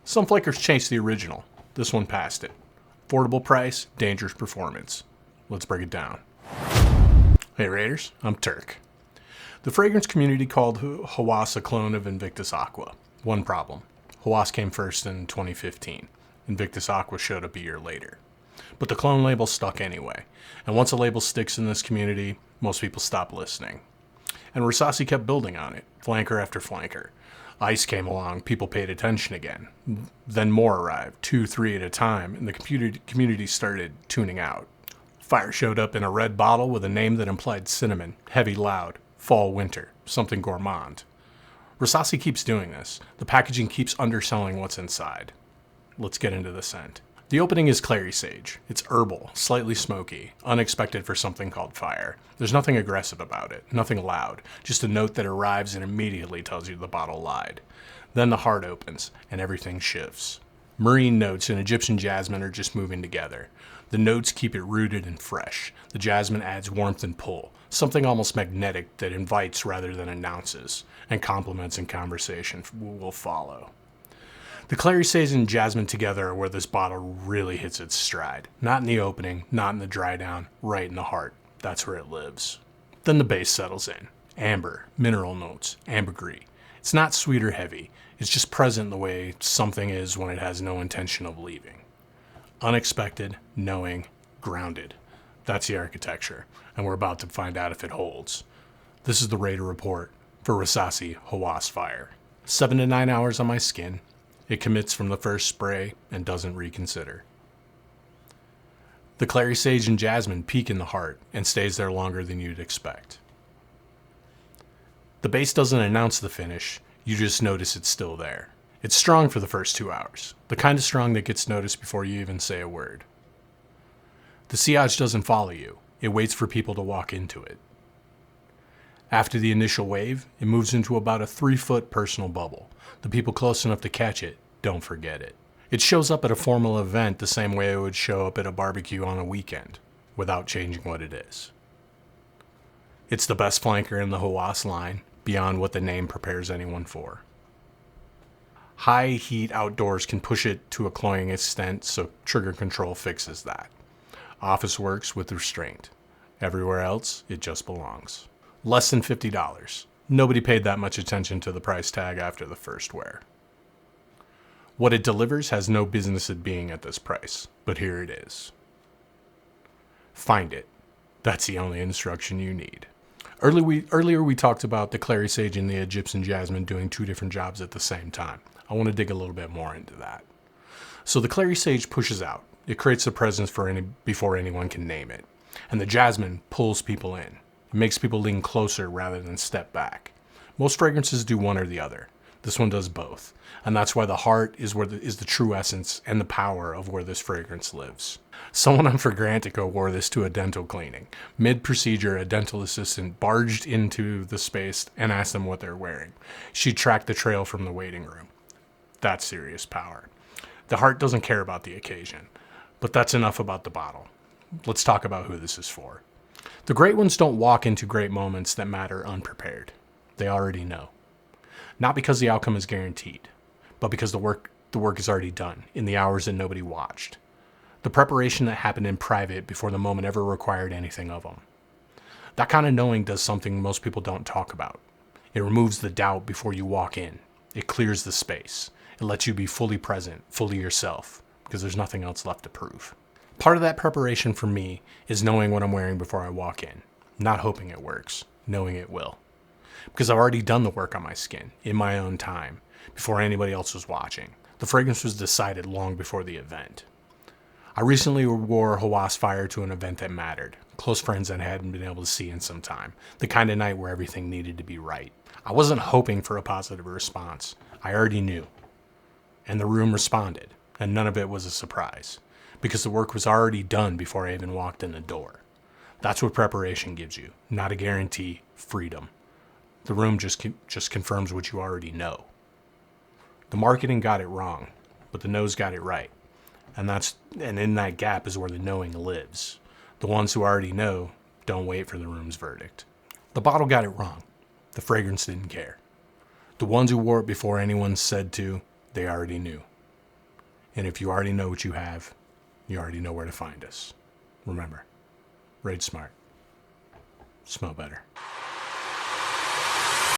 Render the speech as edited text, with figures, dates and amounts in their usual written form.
Some flakers chase the original. This one passed it. Affordable price, dangerous performance. Let's break it down. Hey Raiders, I'm Turk. The fragrance community called Hawas a clone of Invictus Aqua. One problem. Hawas came first in 2015. Invictus Aqua showed up a year later. But the clone label stuck anyway. And once a label sticks in this community, most people stop listening. And Rasasi kept building on it, flanker after flanker. Ice came along, people paid attention again. Then more arrived, 2, 3 at a time, and the community started tuning out. Fire showed up in a red bottle with a name that implied cinnamon, heavy, loud, fall, winter, something gourmand. Rasasi keeps doing this. The packaging keeps underselling what's inside. Let's get into the scent. The opening is Clary Sage. It's herbal, slightly smoky, unexpected for something called fire. There's nothing aggressive about it, nothing loud, just a note that arrives and immediately tells you the bottle lied. Then the heart opens, and everything shifts. Marine notes and Egyptian jasmine are just moving together. The notes keep it rooted and fresh. The jasmine adds warmth and pull, something almost magnetic that invites rather than announces, and compliments and conversation will follow. The Clary Sage and jasmine together are where this bottle really hits its stride. Not in the opening, not in the dry down, right in the heart. That's where it lives. Then the base settles in. Amber, mineral notes, ambergris. It's not sweet or heavy. It's just present the way something is when it has no intention of leaving. Unexpected, knowing, grounded. That's the architecture, and we're about to find out if it holds. This is the Raider Report for Rasasi Hawas Fire. 7 to 9 hours on my skin. It commits from the first spray and doesn't reconsider. The Clary Sage and jasmine peak in the heart and stays there longer than you'd expect. The base doesn't announce the finish, you just notice it's still there. It's strong for the first 2 hours, the kind of strong that gets noticed before you even say a word. The sillage doesn't follow you, it waits for people to walk into it. After the initial wave, it moves into about a 3-foot personal bubble. The people close enough to catch it don't forget it. It shows up at a formal event the same way it would show up at a barbecue on a weekend, without changing what it is. It's the best flanker in the Hawas line, beyond what the name prepares anyone for. High heat outdoors can push it to a cloying extent, so trigger control fixes that. Office works with restraint. Everywhere else, it just belongs. Less than $50. Nobody paid that much attention to the price tag after the first wear. What it delivers has no business at being at this price, but here it is. Find it. That's the only instruction you need. Earlier we talked about the Clary Sage and the Egyptian jasmine doing 2 different jobs at the same time. I want to dig a little bit more into that. So the Clary Sage pushes out. It creates a presence before anyone can name it. And the jasmine pulls people in. It makes people lean closer rather than step back. Most fragrances do one or the other. This one does both. And that's why the heart is the true essence and the power of where this fragrance lives. Someone on Fragrantica wore this to a dental cleaning. Mid-procedure, a dental assistant barged into the space and asked them what they're wearing. She tracked the trail from the waiting room. That's serious power. The heart doesn't care about the occasion. But that's enough about the bottle. Let's talk about who this is for. The great ones don't walk into great moments that matter unprepared. They already know. Not because the outcome is guaranteed, but because the work is already done in the hours that nobody watched. The preparation that happened in private before the moment ever required anything of them. That kind of knowing does something most people don't talk about. It removes the doubt before you walk in. It clears the space. It lets you be fully present, fully yourself, because there's nothing else left to prove. Part of that preparation for me is knowing what I'm wearing before I walk in. Not hoping it works, knowing it will. Because I've already done the work on my skin, in my own time, before anybody else was watching. The fragrance was decided long before the event. I recently wore Hawas Fire to an event that mattered. Close friends that I hadn't been able to see in some time. The kind of night where everything needed to be right. I wasn't hoping for a positive response. I already knew. And the room responded, and none of it was a surprise. Because the work was already done before I even walked in the door. That's what preparation gives you. Not a guarantee, freedom. The room just confirms what you already know. The marketing got it wrong, but the nose got it right. And in that gap is where the knowing lives. The ones who already know don't wait for the room's verdict. The bottle got it wrong. The fragrance didn't care. The ones who wore it before anyone said to, they already knew. And if you already know what you have, you already know where to find us. Remember, raid smart, smell better.